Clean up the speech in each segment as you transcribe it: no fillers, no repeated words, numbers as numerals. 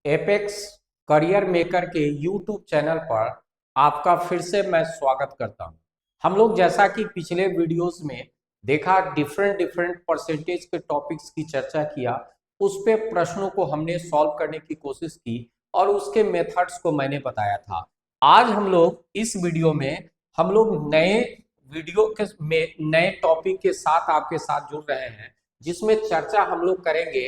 Apex career maker के YouTube channel पर आपका फिर से मैं स्वागत करता हूं। हम लोग जैसा कि पिछले वीडियोस में देखा डिफरेंट डिफरेंट परसेंटेज के टॉपिक्स की चर्चा किया, उस पे प्रश्नों को हमने सॉल्व करने की कोशिश की और उसके मेथड्स को मैंने बताया था। आज हम लोग इस वीडियो में हम लोग नए वीडियो के में नए टॉपिक के साथ आपके साथ जुड़ रहे हैं, जिसमें चर्चा हम लोग करेंगे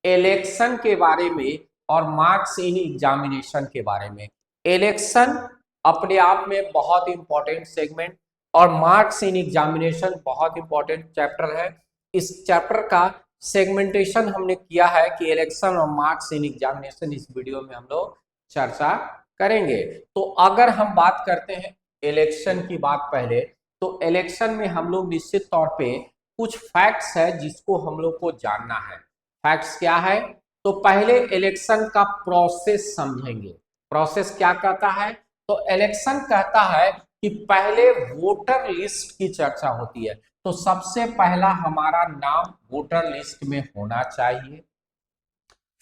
इलेक्शन के बारे में और मार्क्स इन एग्जामिनेशन के बारे में। इलेक्शन अपने आप में बहुत इंपॉर्टेंट सेगमेंट और मार्क्स इन एग्जामिनेशन बहुत इंपॉर्टेंट चैप्टर है। इस चैप्टर का सेगमेंटेशन हमने किया है कि इलेक्शन और मार्क्स इन एग्जामिनेशन इस वीडियो में हम लोग चर्चा करेंगे। तो अगर हम बात करते हैं इलेक्शन की बात पहले, तो इलेक्शन में हम लोग निश्चित तौर पे कुछ फैक्ट्स है जिसको हम लोग को जानना है। फैक्ट्स क्या है? तो पहले इलेक्शन का प्रोसेस समझेंगे। प्रोसेस क्या कहता है? तो इलेक्शन कहता है कि पहले वोटर लिस्ट की चर्चा होती है, तो सबसे पहला हमारा नाम वोटर लिस्ट में होना चाहिए।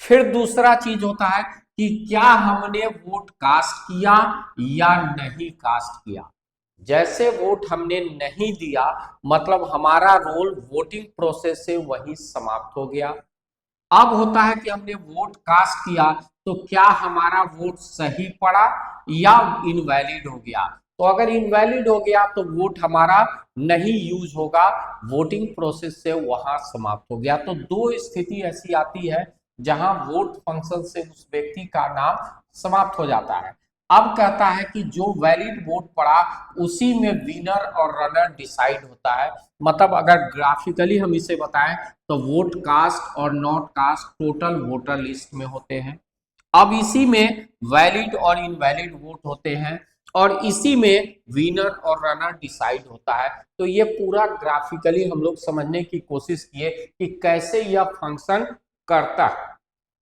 फिर दूसरा चीज होता है कि क्या हमने वोट कास्ट किया या नहीं कास्ट किया। जैसे वोट हमने नहीं दिया, मतलब हमारा रोल वोटिंग प्रोसेस से वही समाप्त हो गया। अब होता है कि हमने वोट कास्ट किया, तो क्या हमारा वोट सही पड़ा या इनवैलिड हो गया। तो अगर इनवैलिड हो गया तो वोट हमारा नहीं यूज होगा, वोटिंग प्रोसेस से वहां समाप्त हो गया। तो दो स्थिति ऐसी आती है जहां वोट फंक्शन से उस व्यक्ति का नाम समाप्त हो जाता है। अब कहता है कि जो वैलिड वोट पड़ा उसी में विनर और रनर डिसाइड होता है। मतलब अगर ग्राफिकली हम इसे बताएं तो वोट कास्ट और not cast total voter list में होते हैं। अब इसी में वैलिड और इनवैलिड वोट होते हैं और इसी में विनर और रनर डिसाइड होता है। तो ये पूरा ग्राफिकली हम लोग समझने की कोशिश किए कि कैसे यह फंक्शन करता है।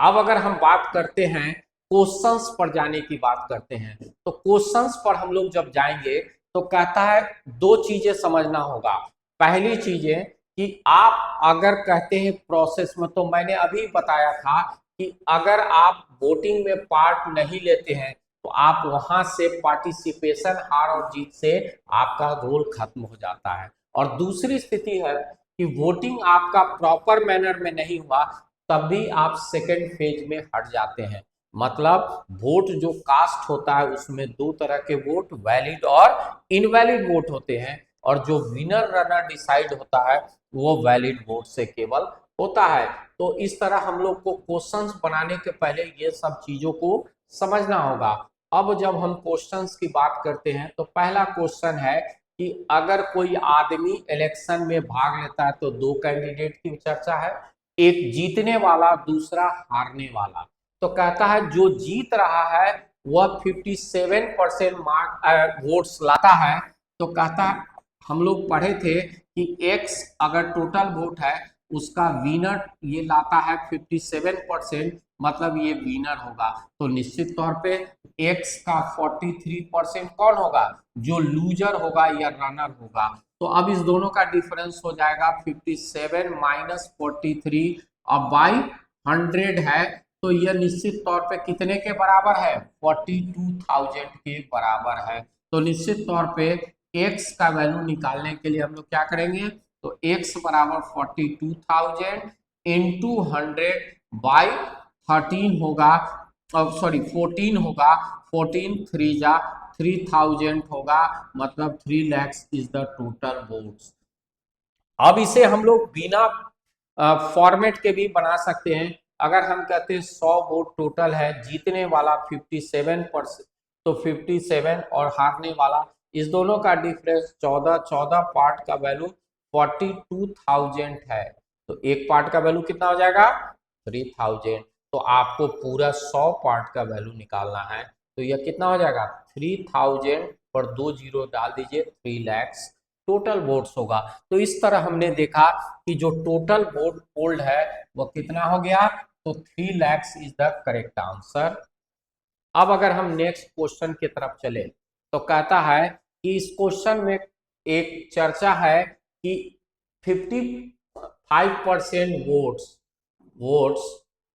अब अगर हम बात करते हैं क्वेश्चंस पर जाने की बात करते हैं, तो क्वेश्चंस पर हम लोग जब जाएंगे तो कहता है दो चीजें समझना होगा। पहली चीजें कि आप अगर कहते हैं प्रोसेस में, तो मैंने अभी बताया था कि अगर आप वोटिंग में पार्ट नहीं लेते हैं तो आप वहां से पार्टिसिपेशन, हार और जीत से आपका रोल खत्म हो जाता है। और दूसरी स्थिति है कि वोटिंग आपका प्रॉपर मैनर में नहीं हुआ, तब भी आप सेकेंड फेज में हट जाते हैं। मतलब वोट जो कास्ट होता है उसमें दो तरह के वोट, वैलिड और इनवैलिड वोट होते हैं, और जो विनर रनर डिसाइड होता है वो वैलिड वोट से केवल होता है। तो इस तरह हम लोग को क्वेश्चंस बनाने के पहले ये सब चीजों को समझना होगा। अब जब हम क्वेश्चंस की बात करते हैं तो पहला क्वेश्चन है कि अगर कोई आदमी इलेक्शन में भाग लेता है तो दो कैंडिडेट की चर्चा है, एक जीतने वाला, दूसरा हारने वाला। तो कहता है जो जीत रहा है वह 57% मार्क वोट्स लाता है। तो कहता है, हम लोग पढ़े थे कि एक्स अगर टोटल वोट है उसका विनर ये लाता है 57%, मतलब ये विनर होगा। तो निश्चित तौर पे एक्स का 43% कौन होगा? जो लूजर होगा या रनर होगा। तो अब इस दोनों का डिफरेंस हो जाएगा 57 माइनस 43, अब बाई 100 है। तो यह निश्चित तौर पे कितने के बराबर है? 42,000 के बराबर है। तो निश्चित तौर पे x का वैल्यू निकालने के लिए हम लोग क्या करेंगे? तो x बराबर 42,000 इंटू 100 बाई 13 होगा, सॉरी 14 होगा। 14 3 जा 3000 होगा, मतलब 3 lakhs is the total votes. अब इसे हम लोग बिना फॉर्मेट के भी बना सकते हैं। अगर हम कहते हैं 100 वोट टोटल है, जीतने वाला 57%, तो 57 और हारने वाला, इस दोनों का डिफरेंस 14, 14 पार्ट का वैल्यू 42,000 है। तो एक पार्ट का वैल्यू कितना हो जाएगा? 3000। तो आपको पूरा 100 पार्ट का वैल्यू निकालना है, तो यह कितना हो जाएगा? 3000 पर 2 जीरो डाल दीजिए, 3 lakhs टोटल वोट्स होगा। तो इस तरह हमने देखा कि जो टोटल वोट पोल्ड है वो कितना हो गया? तो 3 lakhs is the correct answer. अब अगर हम नेक्स्ट क्वेश्चन की तरफ चले तो कहता है कि इस क्वेश्चन में एक चर्चा है कि 55% votes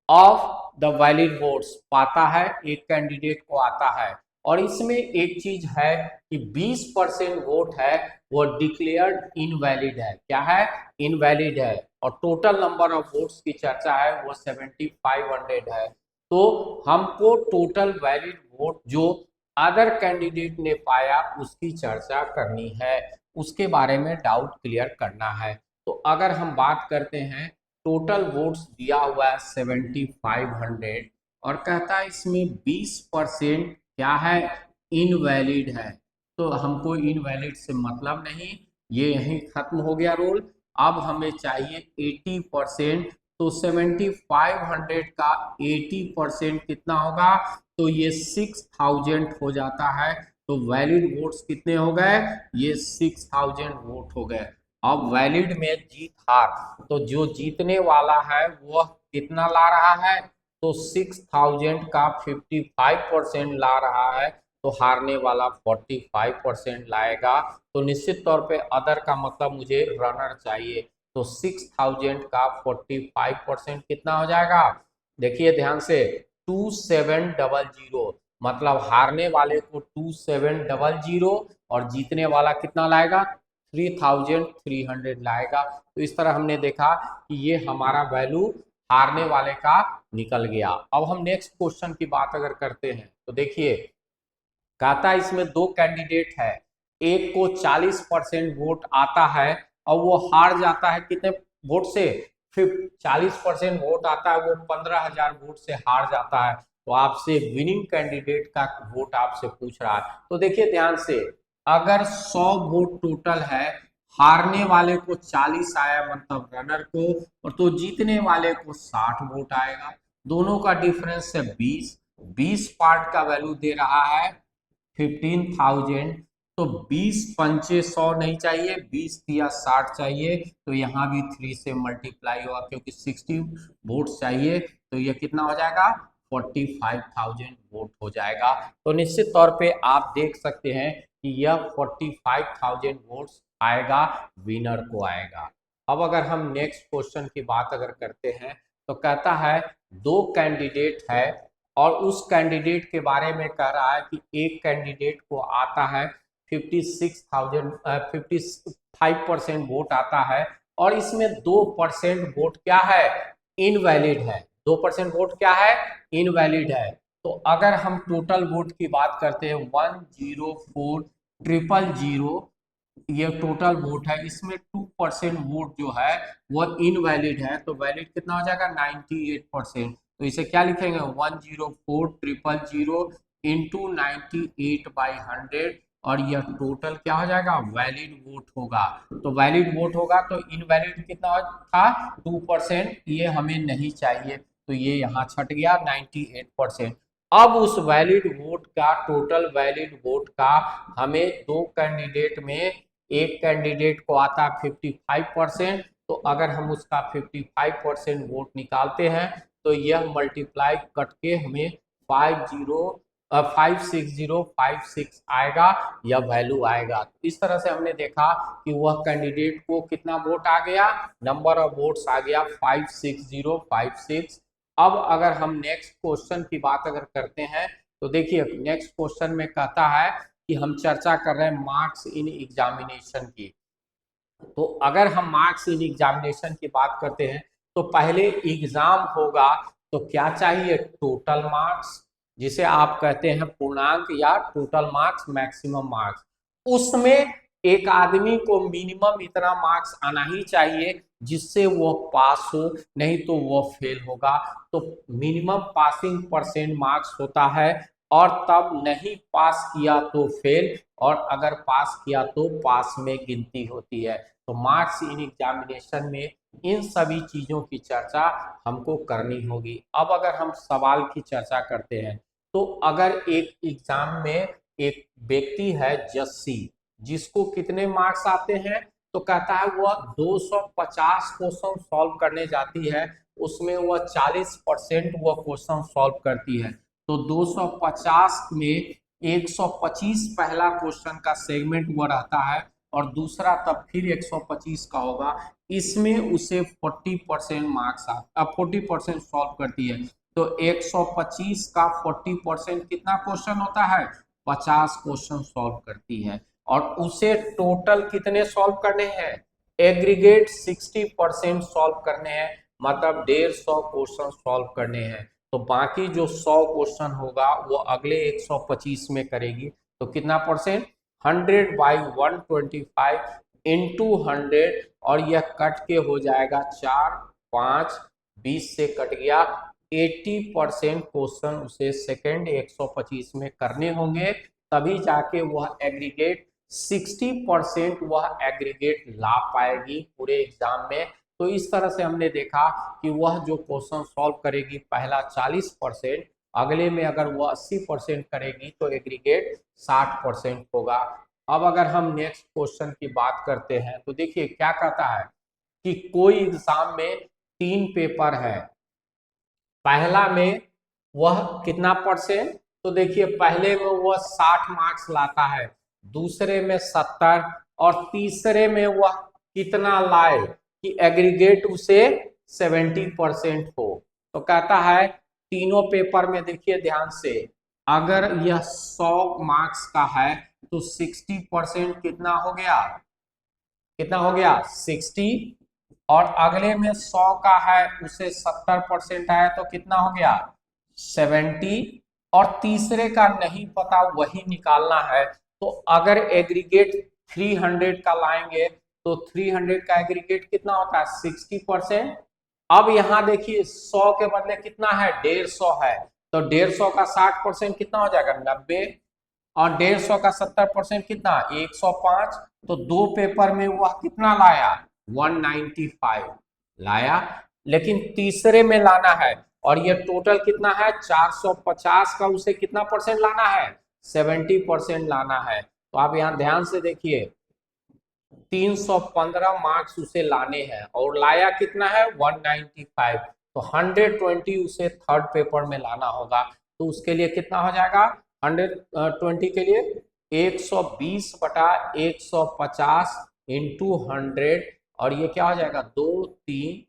of the valid votes पाता है, एक कैंडिडेट को आता है। और इसमें एक चीज है कि 20% वोट है वो डिक्लेयर्ड इनवैलिड है। क्या है? इनवैलिड है। और टोटल नंबर ऑफ वोट्स की चर्चा है वो 7500 है। तो हमको टोटल वैलिड वोट जो अदर कैंडिडेट ने पाया उसकी चर्चा करनी है, उसके बारे में डाउट क्लियर करना है। तो अगर हम बात करते हैं, टोटल वोट्स दिया हुआ है 7500 और कहता है इसमें 20% क्या है? इनवैलिड है। तो हमको इनवैलिड से मतलब नहीं, ये यहीं खत्म हो गया रोल। अब हमें चाहिए 80%। तो 7500 का 80% कितना होगा? तो ये 6000 हो जाता है। तो वैलिड वोट्स कितने हो गए? ये 6000 वोट हो गए। अब वैलिड में जीत हार, तो जो जीतने वाला है वह कितना ला रहा है? तो 6000 का 55% ला रहा है। तो हारने वाला 45% लाएगा। तो निश्चित तौर पे अदर का मतलब मुझे रनर चाहिए। तो 6000 का 45% कितना हो जाएगा? देखिए ध्यान से, 2700, मतलब हारने वाले को 2700 और जीतने वाला कितना लाएगा? 3300 लाएगा। तो इस तरह हमने देखा कि ये हमारा वैल्यू हारने वाले का निकल गया। अब हम नेक्स्ट क्वेश्चन की बात अगर करते हैं तो देखिए, कहता है इसमें दो कैंडिडेट है, एक को 40% वोट आता है और वो हार जाता है कितने वोट से? 40% वोट आता है, वो 15,000 वोट से हार जाता है। तो आपसे विनिंग कैंडिडेट का वोट आपसे पूछ रहा है। तो देखिए ध्यान से, अगर 100 वोट टोटल है, हारने वाले को 40 आया मतलब रनर को, और तो जीतने वाले को 60 वोट आएगा। दोनों का डिफरेंस है 20। 20 पार्ट का वैल्यू दे रहा है 15,000। तो 20 पंचे 100 नहीं चाहिए, 20 दिया 60 चाहिए। तो यहाँ भी 3 से मल्टीप्लाई होगा क्योंकि 60 वोट चाहिए। तो ये कितना हो जाएगा? 45,000 वोट हो जाएगा। तो निश्चित तौर पे आप देख सकते हैं कि यह 45,000 वोट्स आएगा, विनर को आएगा। अब अगर हम नेक्स्ट क्वेश्चन की बात अगर करते हैं तो कहता है दो कैंडिडेट है और उस कैंडिडेट के बारे में कह रहा है कि एक कैंडिडेट को आता है 55% वोट आता है और इसमें 2% वोट क्या है? इनवैलिड है। 2% वोट क्या है? इनवैलिड है। तो अगर हम टोटल वोट की बात करते हैं 104000, ये टोटल वोट है, इसमें 2% वोट जो है वह इनवैलिड है। तो वैलिड कितना हो जाएगा? 98%। तो इसे क्या लिखेंगे? 104000 इंटू 98/100 और यह टोटल क्या हो जाएगा? वैलिड वोट होगा। तो वैलिड वोट होगा तो इनवैलिड कितना था? 2%। ये हमें नहीं चाहिए तो ये यहाँ छट गया 98%। अब उस वैलिड वोट का, टोटल वैलिड वोट का, हमें दो कैंडिडेट में एक कैंडिडेट को आता 55%। तो अगर हम उसका 55% वोट निकालते हैं तो यह मल्टीप्लाई कट के हमें 56056 आएगा, यह वैल्यू आएगा। इस तरह से हमने देखा कि वह कैंडिडेट को कितना वोट आ गया, नंबर ऑफ वोट्स आ गया 56056। अब अगर हम नेक्स्ट क्वेश्चन की बात अगर करते हैं तो देखिए नेक्स्ट क्वेश्चन में कहता है कि हम चर्चा कर रहे हैं मार्क्स इन एग्जामिनेशन की। तो अगर हम मार्क्स इन एग्जामिनेशन की बात करते हैं तो पहले एग्जाम होगा तो क्या चाहिए? टोटल मार्क्स, जिसे आप कहते हैं पूर्णांक या टोटल मार्क्स, मैक्सिमम मार्क्स। उसमें एक आदमी को मिनिमम इतना मार्क्स आना ही चाहिए जिससे वो पास हो, नहीं तो वो फेल होगा। तो मिनिमम पासिंग परसेंट मार्क्स होता है और तब नहीं पास किया तो फेल, और अगर पास किया तो पास में गिनती होती है। तो मार्क्स इन एग्जामिनेशन में इन सभी चीजों की चर्चा हमको करनी होगी। अब अगर हम सवाल की चर्चा करते हैं तो अगर एक एग्जाम में एक व्यक्ति है जस्सी, जिसको कितने मार्क्स आते हैं? तो कहता है वह 250 क्वेश्चन सॉल्व करने जाती है, उसमें वह 40% वह क्वेश्चन सॉल्व करती है। तो 250 में 125 पहला क्वेश्चन का सेगमेंट वो रहता है और दूसरा तब फिर 125 का होगा। इसमें उसे 40% मार्क्स 40% सॉल्व करती है। तो 125 का 40% कितना क्वेश्चन होता है, 50 क्वेश्चन सॉल्व करती है। और उसे टोटल कितने सॉल्व करने हैं, एग्रीगेट 60% सॉल्व करने हैं, मतलब 150 क्वेश्चन सॉल्व करने हैं। तो बाकी जो 100 क्वेश्चन होगा वो अगले 125 में करेगी। तो कितना परसेंट, 100/125 इंटू 100, और यह कट के हो जाएगा 4, 5, 20 से कट गया। 80% क्वेश्चन उसे सेकेंड 125 में करने होंगे, तभी जाके वह एग्रीगेट 60% वह एग्रीगेट ला पाएगी पूरे एग्जाम में। तो इस तरह से हमने देखा कि वह जो क्वेश्चन सॉल्व करेगी पहला 40%, अगले में अगर वह 80% करेगी तो एग्रीगेट 60% होगा। अब अगर हम नेक्स्ट क्वेश्चन की बात करते हैं तो देखिए क्या कहता है कि कोई एग्जाम में 3 पेपर है, पहला में वह कितना परसेंट, तो देखिए पहले में वह 60 मार्क्स लाता है, दूसरे में 70, और तीसरे में वह कितना लाए कि एग्रीगेट उसे 70% हो। तो कहता है तीनों पेपर में देखिए ध्यान से, अगर यह 100 मार्क्स का है तो 60% कितना हो गया, कितना हो गया 60, और अगले में 100 का है उसे 70% है तो कितना हो गया 70, और तीसरे का नहीं पता वही निकालना है। तो अगर एग्रीगेट 300 का लाएंगे तो 300 का एग्रीगेट कितना होता है 60%। अब यहां देखिए 100 के बदले कितना है 150 है, तो 150 का 60% कितना हो जाएगा 90, और 150 का 70% कितना 105। तो दो पेपर में वह कितना लाया 195 लाया, लेकिन तीसरे में लाना है और ये टोटल कितना है 450 का, उसे कितना परसेंट लाना है 70% लाना है। तो आप यहां ध्यान से देखिए 315 मार्क्स उसे लाने हैं और लाया कितना है 195, तो 120 उसे थर्ड पेपर में लाना होगा। तो उसके लिए कितना हो जाएगा 120 के लिए 120/150 इंटू 100, और ये क्या हो जाएगा 2 3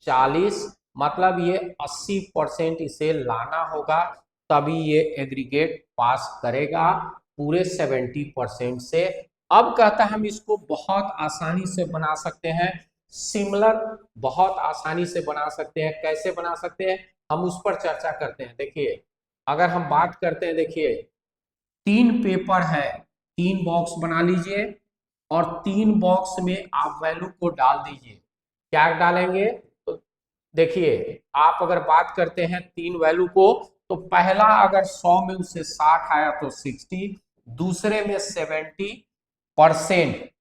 40, मतलब ये 80% इसे लाना होगा, तभी ये एग्रीगेट पास करेगा पूरे 70% से। अब कहता है हम इसको बहुत आसानी से बना सकते हैं, सिमिलर बहुत आसानी से बना सकते हैं। कैसे बना सकते हैं हम उस पर चर्चा करते हैं। देखिए अगर हम बात करते हैं, देखिए 3 पेपर है, 3 बॉक्स बना लीजिए और 3 बॉक्स में आप वैल्यू को डाल दीजिए। क्या डालेंगे, तो देखिए आप अगर बात करते हैं 3 वैल्यू को, तो पहला अगर 100 में उसे 60 आया तो 60, दूसरे में 70%,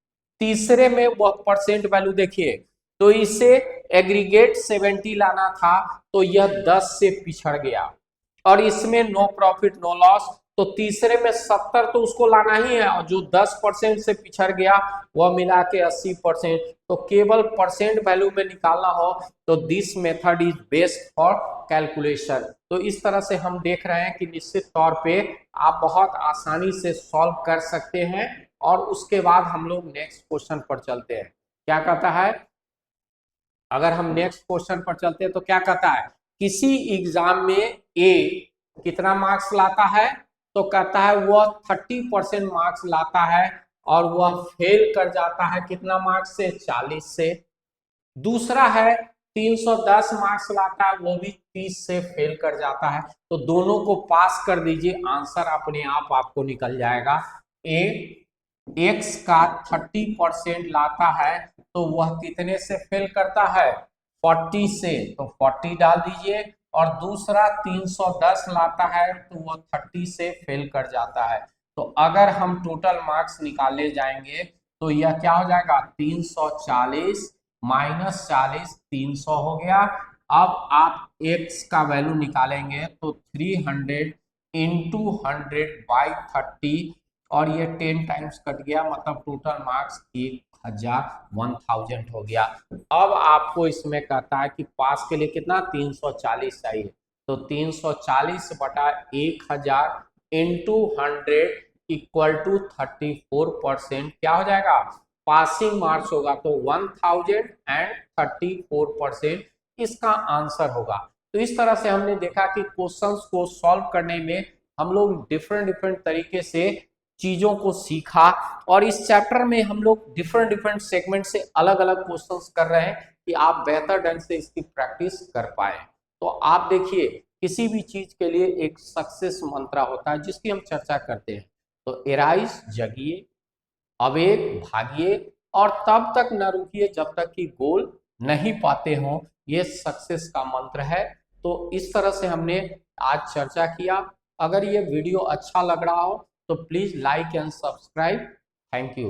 तीसरे में वह परसेंट वैल्यू देखिए, तो इसे एग्रीगेट 70 लाना था तो यह 10 से पिछड़ गया, और इसमें नो प्रॉफिट नो लॉस, तो तीसरे में 70 तो उसको लाना ही है, और जो 10% से पिछड़ गया वह मिला के 80%। तो केवल परसेंट वैल्यू में निकालना हो तो this method is best for calculation. तो इस तरह से हम देख रहे हैं कि निश्चित तौर पे आप बहुत आसानी से सॉल्व कर सकते हैं। और उसके बाद हम लोग नेक्स्ट क्वेश्चन पर चलते हैं। क्या कहता है, अगर हम नेक्स्ट क्वेश्चन पर चलते हैं तो क्या कहता है, किसी एग्जाम में ए कितना मार्क्स लाता है, तो कहता है वह 30% मार्क्स लाता है और वह फेल कर जाता है कितना मार्क्स से 40 से। दूसरा है 310 मार्क्स लाता है, वो भी 30 से फेल कर जाता है। तो दोनों को पास कर दीजिए, आंसर अपने आप आपको निकल जाएगा। ए एक्स का 30% लाता है तो वह कितने से फेल करता है 40 से, तो 40 डाल दीजिए, और दूसरा 310 लाता है तो वह 30 से फेल कर जाता है। तो अगर हम टोटल मार्क्स निकाले जाएंगे तो यह क्या हो जाएगा 340 माइनस 40 300 हो गया। अब आप x का वैल्यू निकालेंगे तो 300 इंटू 100/30, और ये 10 टाइम्स कट गया, मतलब टोटल मार्क्स 1000 हो गया। अब आपको इसमें कहता है कि पास के लिए कितना 340 चाहिए, तो 340/1000 इंटू 100 इक्वल टू 34%, क्या हो जाएगा पासिंग मार्क्स होगा, तो 1034% इसका आंसर होगा। तो इस तरह से हमने देखा कि क्वेश्चंस को सॉल्व करने में हम लोग डिफरेंट डिफरेंट तरीके से चीजों को सीखा, और इस चैप्टर में हम लोग डिफरेंट डिफरेंट सेगमेंट से अलग अलग क्वेश्चंस कर रहे हैं कि आप बेहतर ढंग से इसकी प्रैक्टिस कर पाए। तो आप देखिए, किसी भी चीज के लिए एक सक्सेस मंत्र होता है जिसकी हम चर्चा करते हैं। तो एराइज जगिए, अवेक भागिए, और तब तक न रुकिए जब तक कि गोल नहीं पाते हो, ये सक्सेस का मंत्र है। तो इस तरह से हमने आज चर्चा किया। अगर ये वीडियो अच्छा लग रहा हो तो please like and subscribe. Thank you.